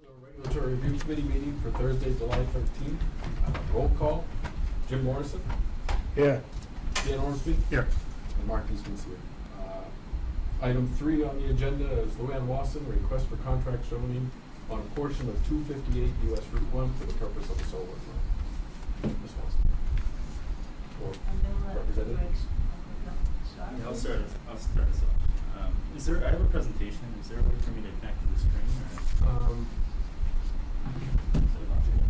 Regulatory Review Committee meeting for Thursday, July 13th. Roll call. Jim Morrison. Yeah. Dan Ormsby. Here. And Mark Eastman's here. Item 3 on the agenda is Luann Wasson, request for contract zoning on a portion of 258 US Route 1 for the purpose of a solar farm. Ms. Wasson. Or representative. Yeah, I'll start us off. I have a presentation. Is there a way for me to connect to the screen? Or is it logical?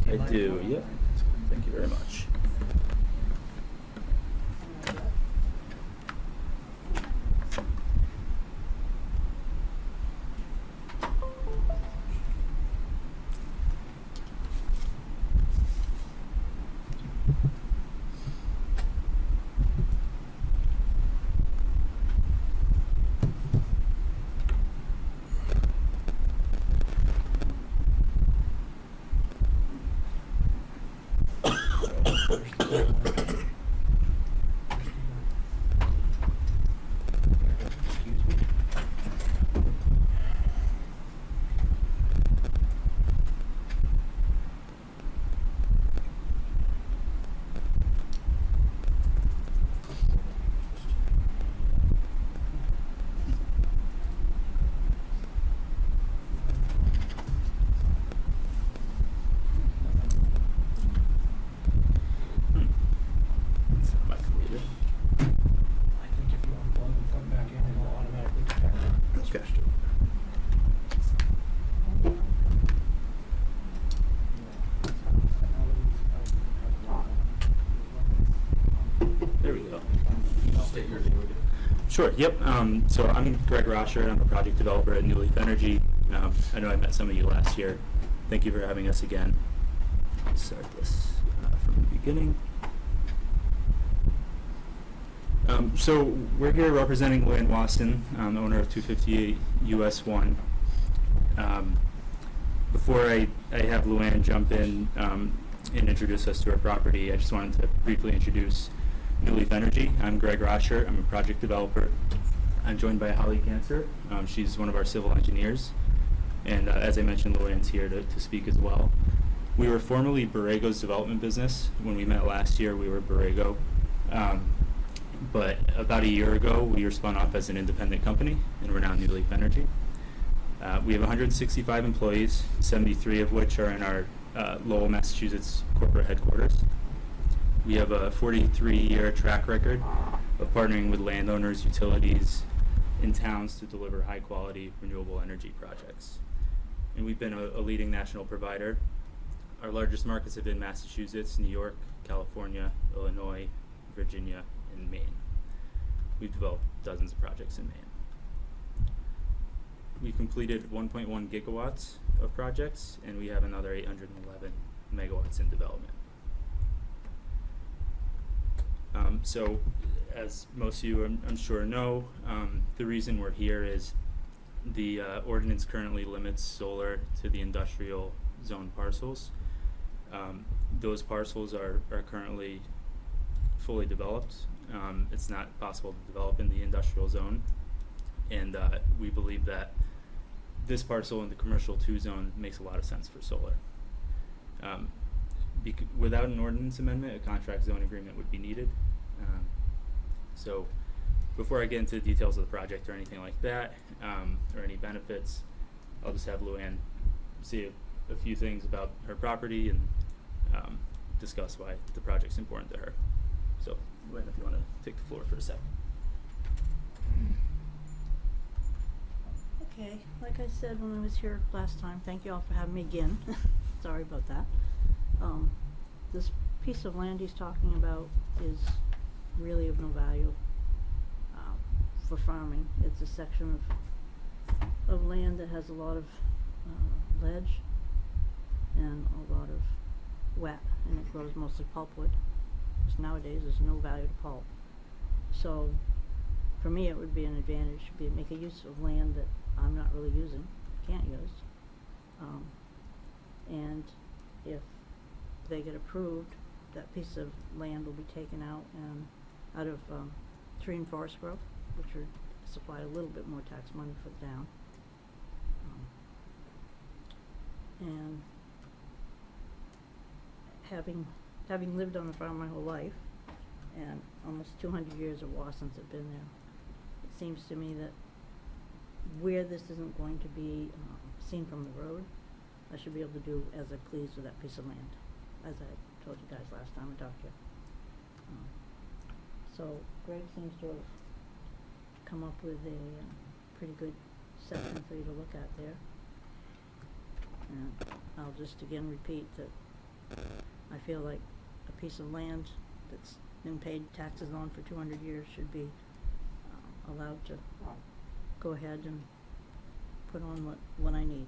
I do, yep. Thank you very much. There we go. State your name again. Sure, yep. So I'm Greg Rosher. I'm a project developer at New Leaf Energy. I know I met some of you last year. Thank you for having us again. Let's start this from the beginning. So we're here representing Luann Wasson, owner of 258 US 1. Before I have Luann jump in and introduce us to our property, I just wanted to briefly introduce New Leaf Energy. I'm Greg Rosher. I'm a project developer. I'm joined by Holly Cancer. She's one of our civil engineers. And as I mentioned, Luann's here to speak as well. We were formerly Borrego's development business. When we met last year, we were Borrego. But about a year ago, we were spun off as an independent company, and we're now New Leaf Energy. We have 165 employees, 73 of which are in our Lowell, Massachusetts corporate headquarters. We have a 43-year track record of partnering with landowners, utilities, in towns to deliver high-quality renewable energy projects. And we've been a leading national provider. Our largest markets have been Massachusetts, New York, California, Illinois, Virginia, and Maine. We've developed dozens of projects in Maine. We've completed 1.1 gigawatts of projects, and we have another 811 megawatts in development. So, as most of you I'm sure know, the reason we're here is the ordinance currently limits solar to the industrial zone parcels. Those parcels are currently fully developed. It's not possible to develop in the industrial zone, and we believe that this parcel in the commercial 2 zone makes a lot of sense for solar. Without an ordinance amendment, a contract zone agreement would be needed. So before I get into the details of the project or anything like that, or any benefits, I'll just have Luann say a few things about her property and discuss why the project's important to her. So Luann, if you want to take the floor for a second. Okay, like I said when I was here last time, thank you all for having me again. Sorry about that. This piece of land he's talking about is really of no value for farming. It's a section of land that has a lot of ledge and a lot of wet, and it grows mostly pulpwood. Because nowadays there's no value to pulp. So for me it would be an advantage to make a use of land that I'm not really using, can't use. And if they get approved, that piece of land will be taken out and out of tree and forest growth, which would supply a little bit more tax money for the town. And having lived on the farm my whole life, and almost 200 years of Wassons have been there, it seems to me that where this isn't going to be seen from the road, I should be able to do as I please with that piece of land, as I told you guys last time I talked to you. So Greg seems to have come up with a pretty good section for you to look at there. And I'll just again repeat that I feel like a piece of land that's been paid taxes on for 200 years should be allowed to go ahead and put on what I need.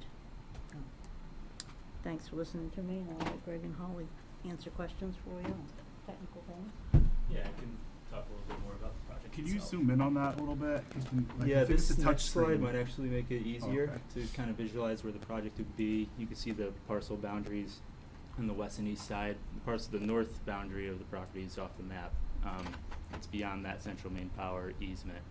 Thanks for listening to me, and I'll let Greg and Holly answer questions for you on technical things. Yeah, I can talk a little bit more about the project Could you itself. zoom in on that a little bit? Yeah, I think this it's a touch next slide screen. might actually make it easier Okay. to kind of visualize where the project would be. You can see the parcel boundaries on the west and east side. The north boundary of the property is off the map. It's beyond that central main power easement.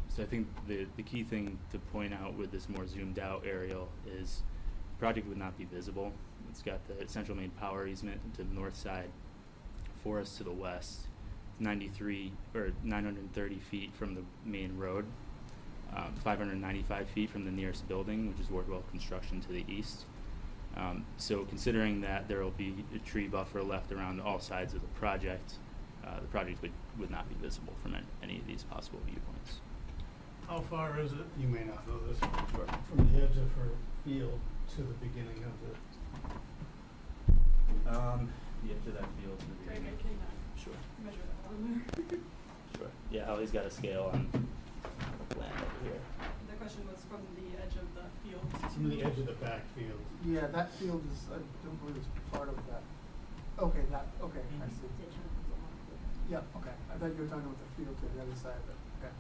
So I think the key thing to point out with this more zoomed out aerial is the project would not be visible. It's got the central main power easement to the north side, forest to the west, 93 or 930 feet from the main road, 595 feet from the nearest building, which is Wardwell Construction to the east. So considering that there will be a tree buffer left around all sides of the project would not be visible from any of these possible viewpoints. How far is it, you may not know this, Sure. from the edge of her field to the beginning of the, The edge of that field. Greg, I can Sure. measure that on there. Sure. Yeah, Holly's got a scale on the plan over here. The question was from the edge of the field. from the edge of the back field? Yeah, that field is, I don't believe it's part of that. Okay, okay, I see. Yeah, okay. I thought you were talking about the field to the other side of it. Okay.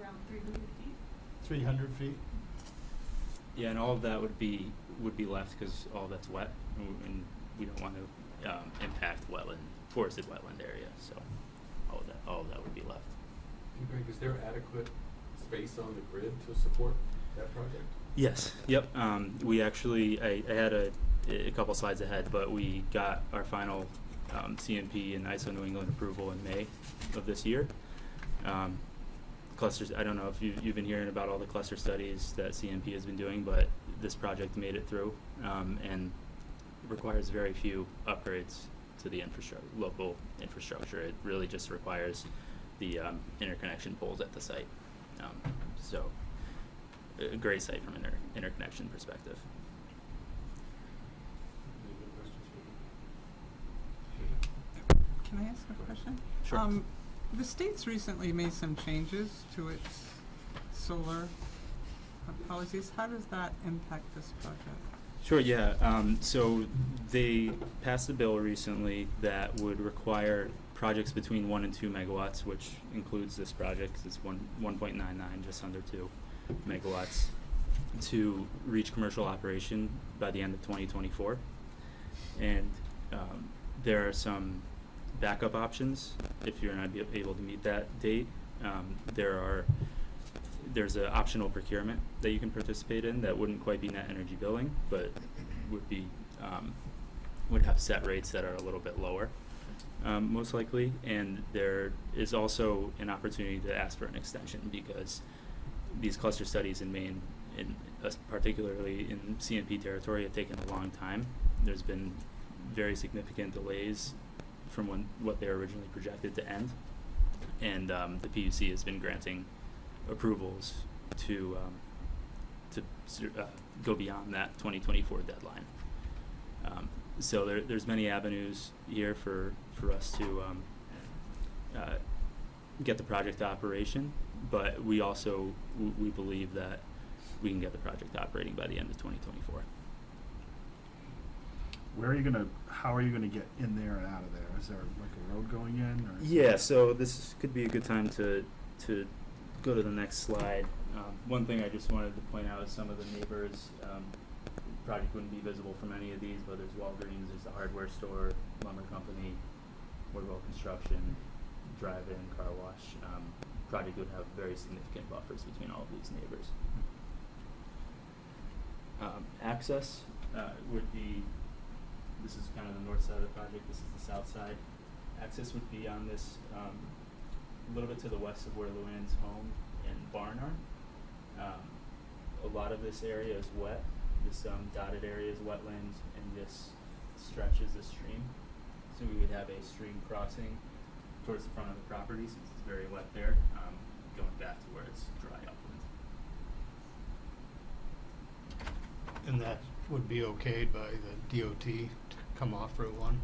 Around 300 feet. 300 feet? Yeah, and all of that would be left because all that's wet, and we don't want to impact forested wetland area. So all of that would be left. And Greg, is there adequate space on the grid to support that project? Yes. Yep. We actually, I had a couple slides ahead, but we got our final CMP and ISO New England approval in May of this year. Clusters, I don't know if you've been hearing about all the cluster studies that CMP has been doing, but this project made it through and requires very few upgrades to the local infrastructure. It really just requires the interconnection poles at the site. So a great site from an interconnection perspective. Any good questions for me? Can I ask a question? Sure. The state's recently made some changes to its solar policies. How does that impact this project? Sure, yeah. So they passed a bill recently that would require projects between 1 and 2 megawatts, which includes this project, 'cause it's 1.99, just under 2 megawatts, to reach commercial operation by the end of 2024. And there are some backup options if you're not able to meet that date. There's an optional procurement that you can participate in that wouldn't quite be net energy billing, but would have set rates that are a little bit lower, most likely. And there is also an opportunity to ask for an extension because these cluster studies in Maine, particularly in CMP territory, have taken a long time. There's been very significant delays from what they were originally projected to end. and the PUC has been granting approvals to go beyond that 2024 deadline. So there's many avenues here for us to get the project to operation, but we also we believe that we can get the project operating by the end of 2024. How are you gonna get in there and out of there? Is there like a road going in, or? Yeah, so this could be a good time to go to the next slide. One thing I just wanted to point out is some of the neighbors. Project wouldn't be visible from any of these, but there's Walgreens, there's the hardware store, lumber company, Woodwell Construction, drive-in, car wash. Project would have very significant buffers between all of these neighbors. Access would be, this is kind of the north side of the project, this is the south side. Access would be on this, a little bit to the west of where Luann's home and barn are. A lot of this area is wet. This dotted area is wetland, and this stretches the stream. So we would have a stream crossing towards the front of the property, since it's very wet there, going back to where it's dry upland. And that would be okayed by the DOT to come off Route 1?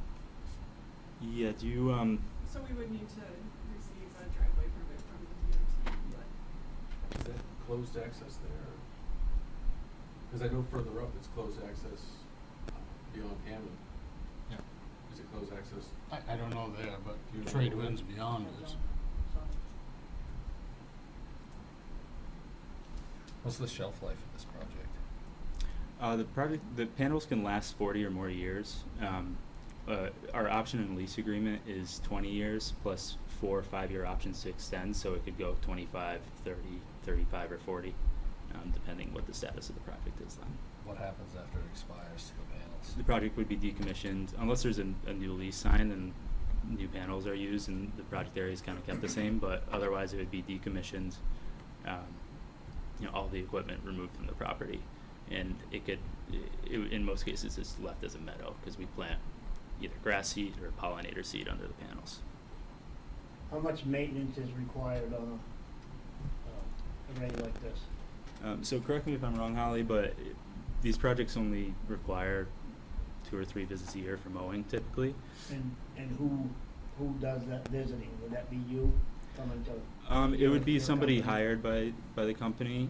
Yeah, do you, So we would need to receive a driveway permit from the DOT, but Is that closed access there? Because I know further up it's closed access beyond Hammond. Yeah. Is it closed access? I don't know there, but You don't trade know winds where? beyond is. What's the shelf life of this project? the panels can last 40 or more years. Our option and lease agreement is 20 years plus 4 or 5-year options to extend, so it could go 25, 30, 35, or 40, depending what the status of the project is then. What happens after it expires to the panels? The project would be decommissioned unless there's a new lease signed and new panels are used and the project area is kind of kept the same, but otherwise it would be decommissioned, all the equipment removed from the property, and in most cases it's left as a meadow because we plant either grass seed or pollinator seed under the panels. How much maintenance is required on a array like this? So correct me if I'm wrong, Holly, but these projects only require 2 or 3 visits a year for mowing typically. And who does that visiting? Would that be you coming to? It would be your somebody company? hired by the company.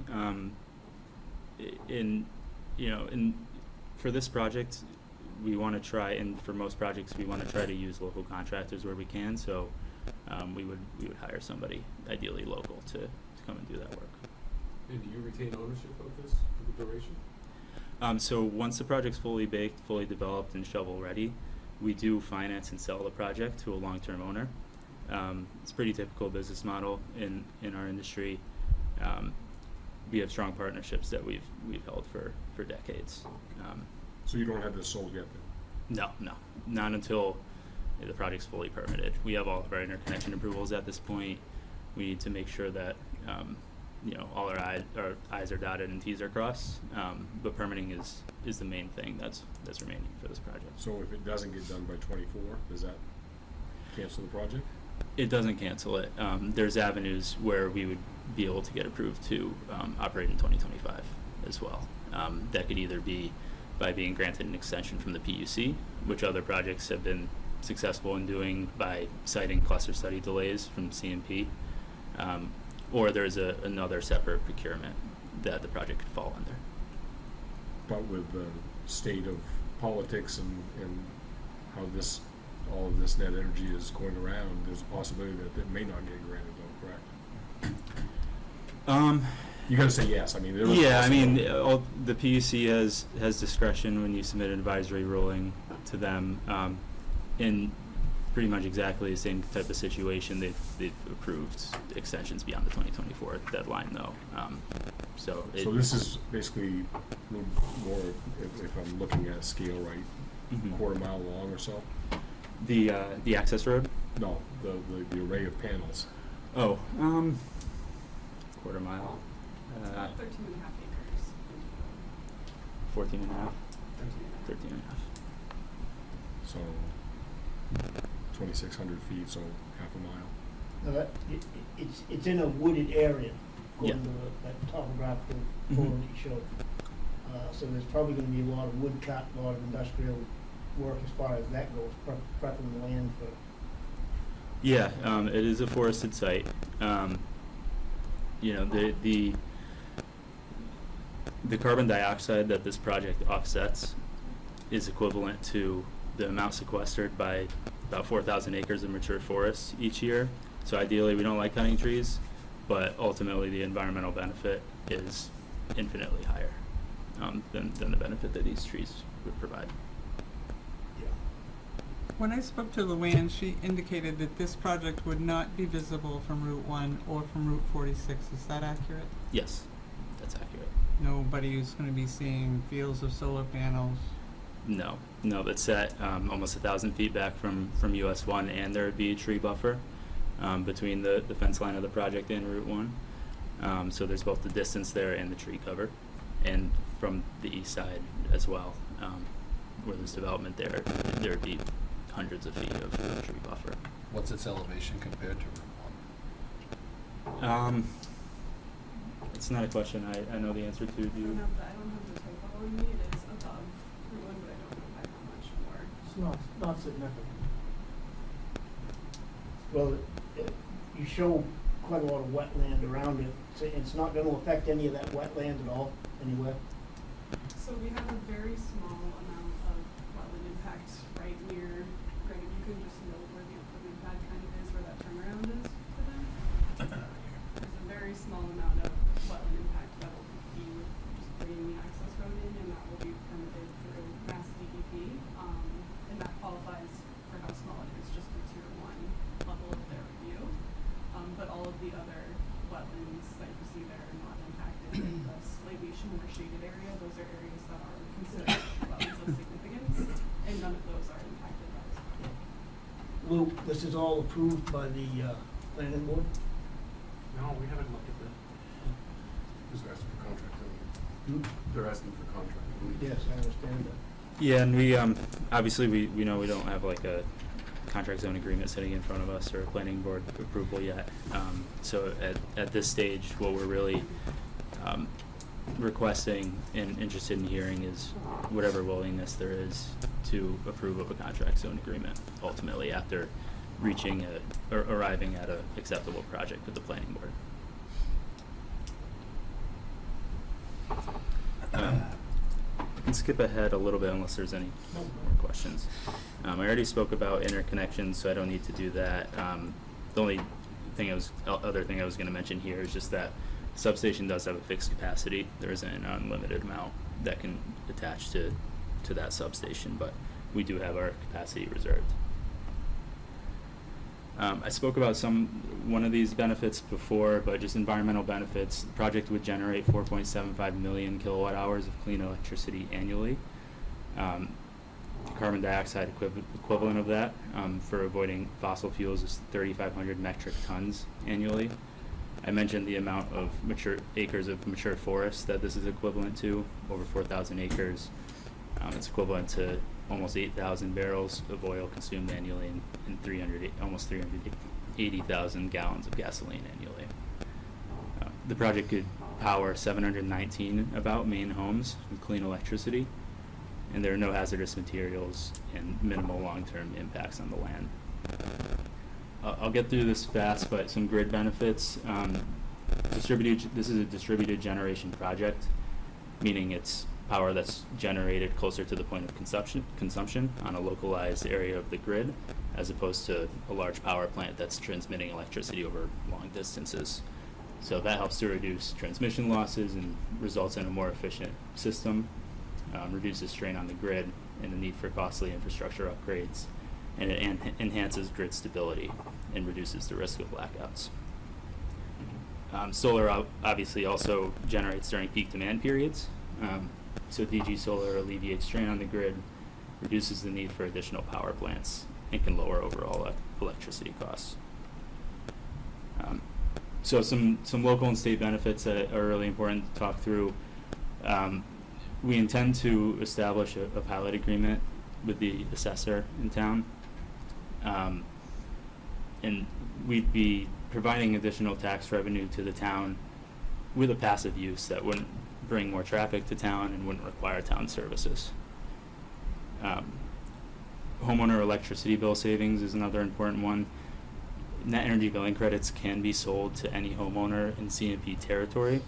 For this project, we want to try, and for most projects, we want to try to use local contractors where we can. So we would hire somebody, ideally local, to come and do that work. And do you retain ownership of this for the duration? So once the project's fully baked, fully developed, and shovel ready, we do finance and sell the project to a long-term owner. It's a pretty typical business model in our industry. We have strong partnerships that we've held for decades. So you don't have this sold yet then? No, not until the project's fully permitted. We have all of our interconnection approvals at this point. We need to make sure that all our I's are dotted and T's are crossed. But permitting is the main thing that's remaining for this project. So if it doesn't get done by 24, does that cancel the project? It doesn't cancel it. There's avenues where we would be able to get approved to operate in 2025 as well. That could either be by being granted an extension from the PUC, which other projects have been successful in doing by citing cluster study delays from CMP, or there's another separate procurement that the project could fall under. But with the state of politics and how all of this net energy is going around, there's a possibility that it may not get granted though, correct? You gotta say yes. I mean, there is Yeah, I mean, possibility. the PUC has discretion when you submit an advisory ruling to them. In pretty much exactly the same type of situation, they've approved extensions beyond the 2024 deadline, though. So this is basically a little more, if I'm looking at a scale right, Mhm. quarter mile long or so. The access road. No, the array of panels. Oh, quarter mile. it's about 13.5 acres. 14 and a half. 13 and a half. So 2,600 feet, so half a mile. Now it's in a wooded area, Yeah. according to that topographical Mhm. photo that you showed. So there's probably gonna be a lot of wood cut, a lot of industrial work as far as that goes, prepping the land for. Yeah, it is a forested site. You know, the carbon dioxide that this project offsets is equivalent to the amount sequestered by about 4,000 acres of mature forests each year. So ideally, we don't like cutting trees, but ultimately the environmental benefit is infinitely higher than the benefit that these trees would provide. When I spoke to Luann, she indicated that this project would not be visible from Route 1 or from Route 46. Is that accurate? Yes, that's accurate. Nobody who's going to be seeing fields of solar panels. No, it's set almost 1,000 feet back from US 1, and there would be a tree buffer between the fence line of the project and Route 1. So there's both the distance there and the tree cover. And from the east side as well, where there's development there would be hundreds of feet of tree buffer. What's its elevation compared to Route 1? It's not a question I know the answer to. Do I don't you? have the topo on me. It is above Route 1, but I don't know by how much more. It's not significant. Well, you show quite a lot of wetland around it, so it's not gonna affect any of that wetland at all, anywhere? So we have a very small amount of wetland impact right near, Greg, if you can just note where the equipment pad kind of is, where that turnaround is for them. There's a very small amount of wetland impact that will be just bringing the access road in, and that will be permitted through Mass DEP. And that qualifies for how small it is, just the tier 1 level of their review. But all of the other wetlands that you see there are not impacted. In the slightly more shaded area, those are areas that are considered wetlands of significance, and none of those are impacted by this project. Lou, this is all approved by the planning board? No, we haven't looked at that. Who's asking for contract? Hmm? They're asking for contract. Yes, I understand that. Yeah, and we obviously we know we don't have like a contract zone agreement sitting in front of us or a planning board approval yet. So at this stage, what we're really requesting and interested in hearing is whatever willingness there is to approve of a contract zone agreement ultimately after reaching or arriving at an acceptable project with the planning board. I can skip ahead a little bit unless there's any more questions. I already spoke about interconnections, so I don't need to do that. The only other thing I was going to mention here is just that substation does have a fixed capacity. There isn't an unlimited amount that can attach to that substation, but we do have our capacity reserved. I spoke about one of these benefits before, but just environmental benefits. The project would generate 4.75 million kilowatt hours of clean electricity annually. Carbon dioxide equivalent of that for avoiding fossil fuels is 3,500 metric tons annually. I mentioned the amount of acres of mature forest that this is equivalent to, over 4,000 acres. It's equivalent to almost 8,000 barrels of oil consumed annually and almost 380,000 gallons of gasoline annually. The project could power 719 main homes with clean electricity, and there are no hazardous materials and minimal long-term impacts on the land. I'll get through this fast, but some grid benefits. This is a distributed generation project, meaning it's power that's generated closer to the point of consumption on a localized area of the grid, as opposed to a large power plant that's transmitting electricity over long distances. So that helps to reduce transmission losses and results in a more efficient system, reduces strain on the grid and the need for costly infrastructure upgrades, and it enhances grid stability and reduces the risk of blackouts. Solar obviously also generates during peak demand periods. So DG Solar alleviates strain on the grid, reduces the need for additional power plants, and can lower overall electricity costs. So some local and state benefits that are really important to talk through. We intend to establish a pilot agreement with the assessor in town. And we'd be providing additional tax revenue to the town with a passive use that wouldn't bring more traffic to town and wouldn't require town services. Homeowner electricity bill savings is another important one. Net energy billing credits can be sold to any homeowner in CMP territory.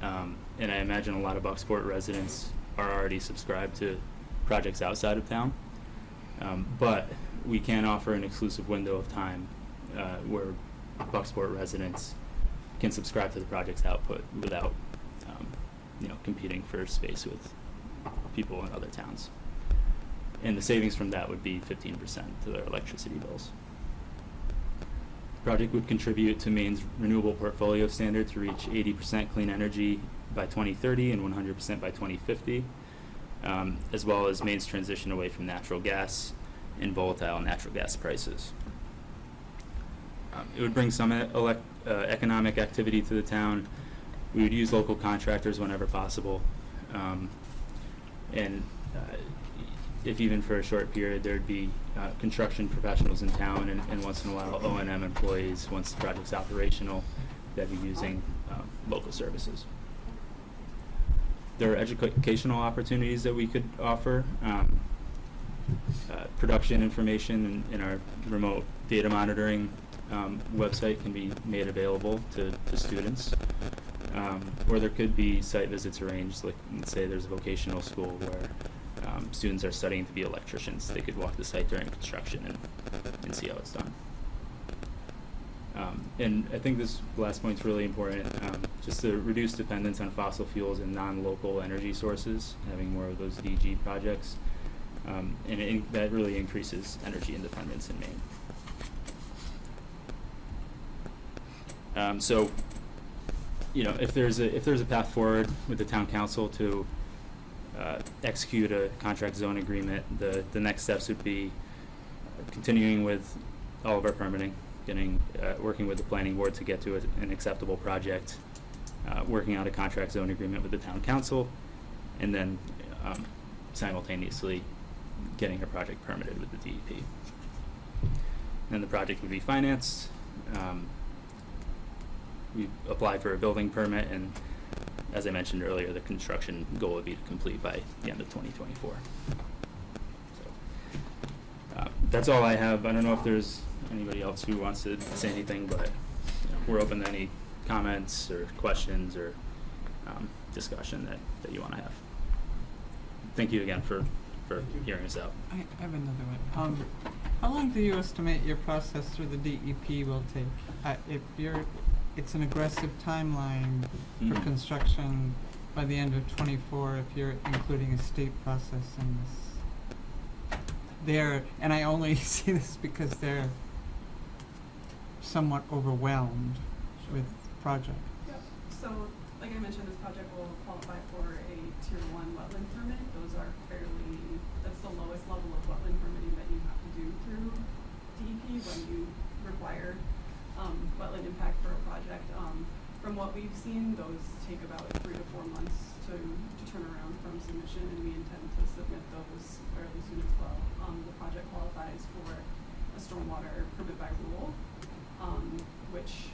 And I imagine a lot of Bucksport residents are already subscribed to projects outside of town. But we can offer an exclusive window of time where Bucksport residents can subscribe to the project's output without competing for space with people in other towns. And the savings from that would be 15% to their electricity bills. The project would contribute to Maine's renewable portfolio standard to reach 80% clean energy by 2030 and 100% by 2050, as well as Maine's transition away from natural gas and volatile natural gas prices. It would bring some economic activity to the town. We would use local contractors whenever possible. And if even for a short period, there'd be construction professionals in town, and once in a while O&M employees, once the project's operational, that'd be using local services. There are educational opportunities that we could offer. Production information in our remote data monitoring website can be made available to students. Or there could be site visits arranged, like let's say there's a vocational school where students are studying to be electricians. They could walk the site during construction and see how it's done. And I think this last point is really important, just to reduce dependence on fossil fuels and non-local energy sources, having more of those DG projects. And that really increases energy independence in Maine. So, if there's a path forward with the town council to execute a contract zone agreement, the next steps would be continuing with all of our permitting, working with the planning board to get to an acceptable project, working out a contract zone agreement with the town council, and then simultaneously getting a project permitted with the DEP. Then the project would be financed. We apply for a building permit, and as I mentioned earlier, the construction goal would be to complete by the end of 2024. So that's all I have. I don't know if there's anybody else who wants to say anything, but we're open to any comments or questions or discussion that you want to have. Thank you again for hearing us out. I have another one. How long do you estimate your process through the DEP will take? It's an aggressive timeline for construction by the end of 24 if you're including a state process in this. And I only see this because they're somewhat overwhelmed with the project. Yep. So, like I mentioned, this project will qualify for a Tier 1 wetland permit. Those are that's the lowest level of wetland permitting that you have to do through DEP when you require wetland impact for a project. From what we've seen, those take about 3 to 4 months to turn around from submission, and we intend to submit those fairly soon as well. The project qualifies for a stormwater permit by rule, which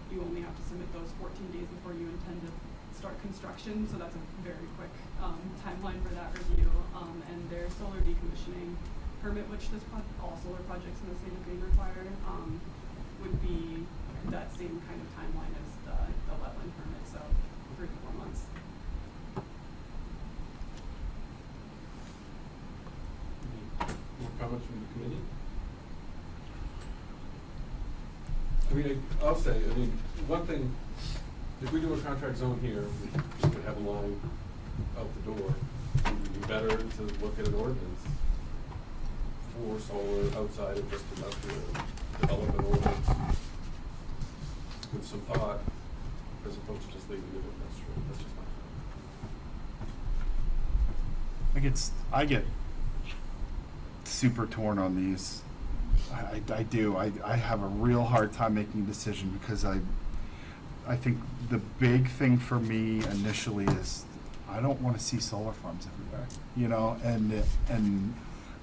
you only have to submit those 14 days before you intend to start construction, so that's a very quick timeline for that review. And their solar decommissioning permit, which all solar projects in the state of Maine require, would be that same kind of timeline as the wetland permit, so 3 to 4 months. Any more comments from the committee? I'll say, one thing, if we do a contract zone here, we could have a line out the door. It would be better to look at an ordinance for solar outside of just industrial, develop an ordinance with some thought, as opposed to just leaving it industrial. That's just my thought. I get super torn on these. I do. I have a real hard time making a decision because I think the big thing for me initially is I don't want to see solar farms everywhere, and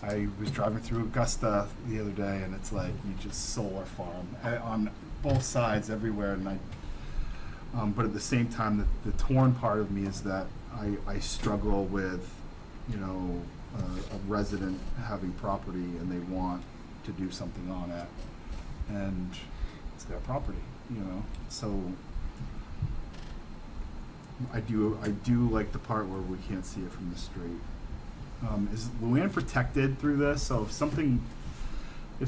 I was driving through Augusta the other day, and it's like you just solar farm on both sides everywhere. And but at the same time, the torn part of me is that I struggle with, you know, a resident having property and they want to do something on it, and it's their property, you know. So I do like the part where we can't see it from the street. Is Luann protected through this? So if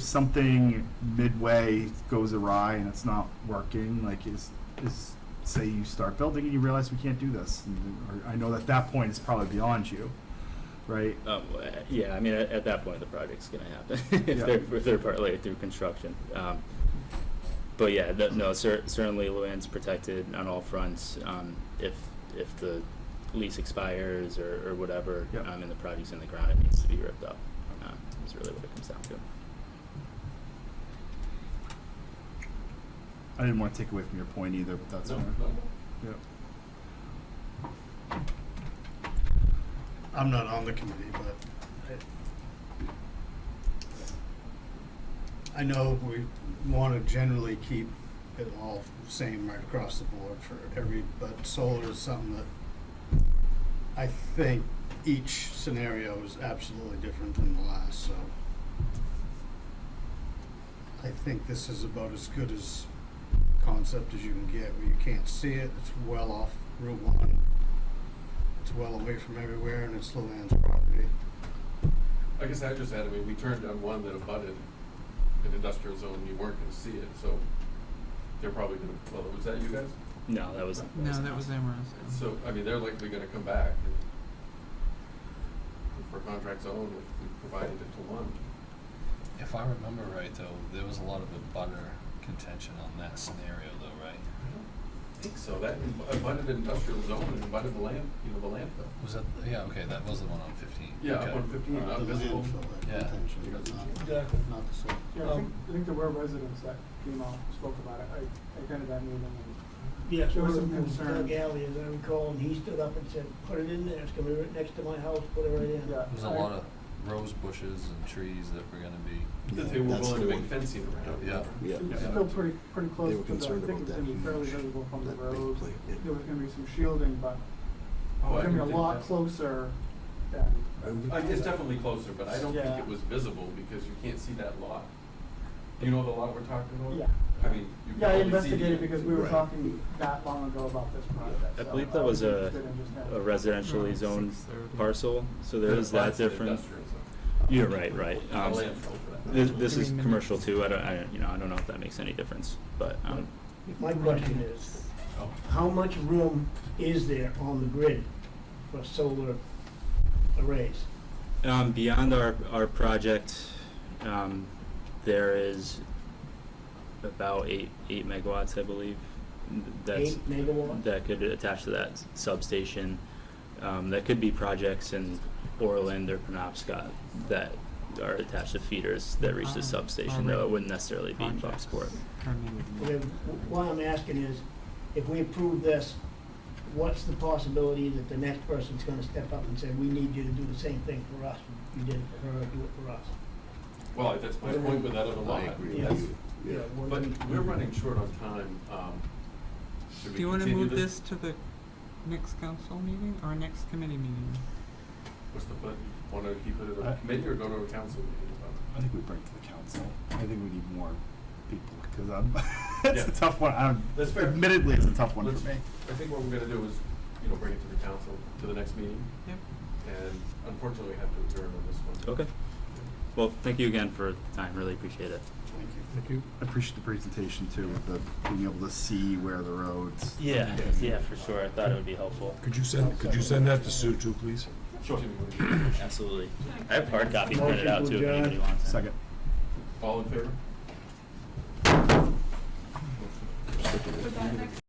something midway goes awry and it's not working, like is say you start building and you realize we can't do this, or I know at that point it's probably beyond you, right? Yeah, I mean, at that point, the project's gonna happen, if they're partly through construction. But yeah, certainly Luann's protected on all fronts. If the lease expires or whatever, Yep. And the project's in the ground, it needs to be ripped up. Is really what it comes down to. I didn't want to take away from your point either, but that's No, fine. no. Yep. I'm not on the committee, but I know we want to generally keep it all the same right across the board for but solar is something that I think each scenario is absolutely different than the last, so I think this is about as good as concept as you can get, where you can't see it, it's well off Route 1, it's well away from everywhere, and it's Luann's property. I guess I just add, I mean, we turned down one that abutted an industrial zone, you weren't gonna see it, so they're probably gonna, well, was that you guys? No, that was Amoresco. So, I mean, they're likely gonna come back for contract zone if we provided it to one. If I remember right, though, there was a lot of abutter contention on that scenario, though, right? I think so, that abutted industrial zone and abutted the land, you know, the landfill. Was that, yeah, okay, that was the one on 15. Yeah, Okay. up on 15, not visible. Yeah. Exactly. Not the solar. Yeah, I think there were residents that came out, spoke about it. I attended that meeting, and Yes, There was one some of them was concern. Doug Alley, as I recall, and he stood up and said, put it in there, it's gonna be right next to my house, put it right in. yeah. There's a lot of rose bushes and trees that were gonna be, That they were willing to make fencing around. Yeah. It's still pretty close They were to the, I concerned think about it's that gonna be huge- fairly visible from the that big road. plate, yeah. There was gonna be some shielding, but Oh, it's I gonna be a didn't think lot that. closer than. It's definitely closer, but I don't think Yeah. it was visible because you can't see that lot. Do you know the lot we're talking about? Yeah. I mean, you can Yeah, I only see investigated the- because we were Right. talking that long ago about this project. I so believe that was a interested in just having- residentially zoned 630. parcel, so there is that That's the difference. industrial zone. You're right. A landfill for that. This is 3 commercial minutes. too. I don't know if that makes any difference, but My question is, Oh. how much room is there on the grid for solar arrays? beyond our project, there is about 8 megawatts, I believe. That's 8 megawatts? that could attach to that substation. That could be projects in Orland or Penobscot that are attached to feeders that reach the substation, though it wouldn't necessarily be in Projects Bucksport. turning Okay, why I'm asking is, if we approve this, what's the possibility that the next person's gonna step up and say, we need you to do the same thing for us? You did it for her, do it for us. Well, that's my point with that other lot. I agree Yeah. with you, Yeah, yeah. we're But gonna- we're running short on time. Should we Do you wanna continue move this to the next council meeting or next committee meeting? What's the plan? Want to keep it at a committee or go to a council meeting about I think we bring it to the council. I think we need more people, because it's Yeah. a tough one. That's fair. Admittedly, it's a tough one Let's- for me. I think what we're gonna do is, bring it to the council, to the next meeting, Yep. and unfortunately we have to adjourn on this one. Okay. Well, thank you again for the time. Really appreciate it. Thank you. Thank you. I appreciate the presentation too, with the being able to see where the roads. Yeah, for sure. I thought it would be helpful. Could you send that to Sue too, please? Sure. Absolutely. I have hard copy printed out too if anybody wants it. Second. All in favor? Would that next